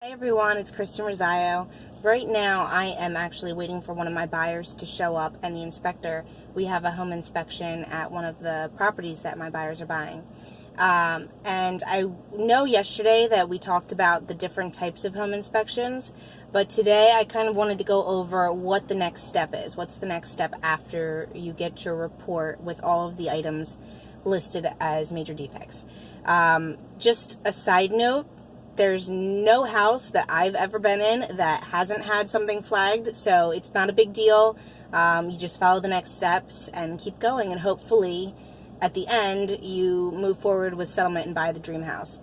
Hey everyone, it's Kristen Rosario. Right now I am actually waiting for one of my buyers to show up and the inspector. We have a home inspection at one of the properties that my buyers are buying. And I know yesterday that we talked about the different types of home inspections, but today I kind of wanted to go over what the next step is. What's the next step after you get your report with all of the items listed as major defects? Just a side note, there's no house that I've ever been in that hasn't had something flagged, so it's not a big deal. You just follow the next steps and keep going, and hopefully at the end you move forward with settlement and buy the dream house.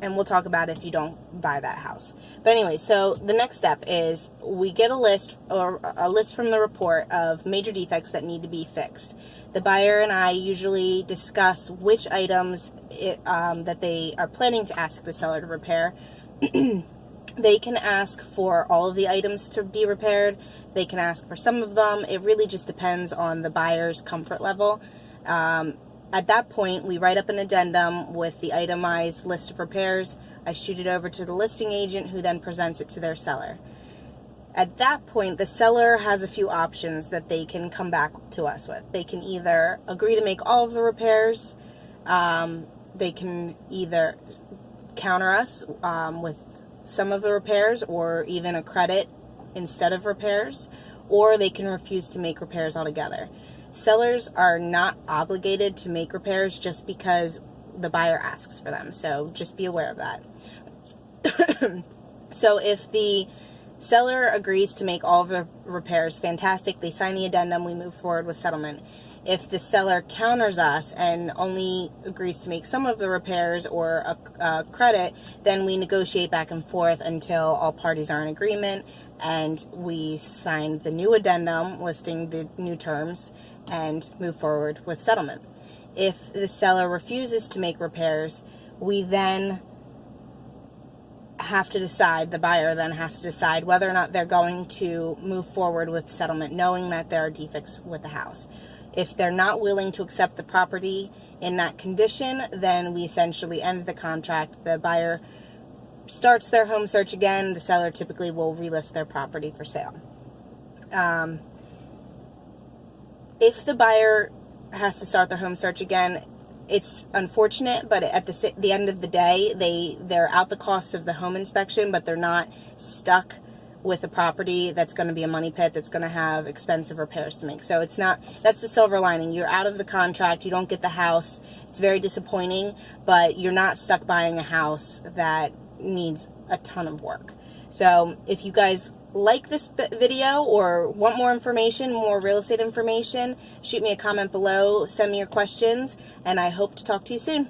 And we'll talk about if you don't buy that house. But anyway, so the next step is we get a list from the report of major defects that need to be fixed. The buyer and I usually discuss which items that they are planning to ask the seller to repair. They can ask for all of the items to be repaired. They can ask for some of them. It really just depends on the buyer's comfort level. At that point, we write up an addendum with the itemized list of repairs. I shoot it over to the listing agent, who then presents it to their seller. At that point, the seller has a few options that they can come back to us with. They can either agree to make all of the repairs. They can either counter us with some of the repairs or even a credit instead of repairs, or they can refuse to make repairs altogether. Sellers are not obligated to make repairs just because the buyer asks for them, so just be aware of that. So if the seller agrees to make all of the repairs, fantastic. They sign the addendum, we move forward with settlement. If the seller counters us and only agrees to make some of the repairs or a credit, then we negotiate back and forth until all parties are in agreement, and we sign the new addendum listing the new terms and move forward with settlement. If the seller refuses to make repairs, we then have to decide, the buyer then has to decide whether or not they're going to move forward with settlement, knowing that there are defects with the house. If they're not willing to accept the property in that condition, then we essentially end the contract. The buyer starts their home search again. The seller typically will relist their property for sale. If the buyer has to start their home search again, it's unfortunate, but at the end of the day, they're out the costs of the home inspection, but they're not stuck with a property that's going to be a money pit, that's going to have expensive repairs to make. So that's the silver lining. You're out of the contract, you don't get the house. It's very disappointing, but you're not stuck buying a house that needs a ton of work. So if you guys like this video or want more information, more real estate information, shoot me a comment below, send me your questions, and I hope to talk to you soon.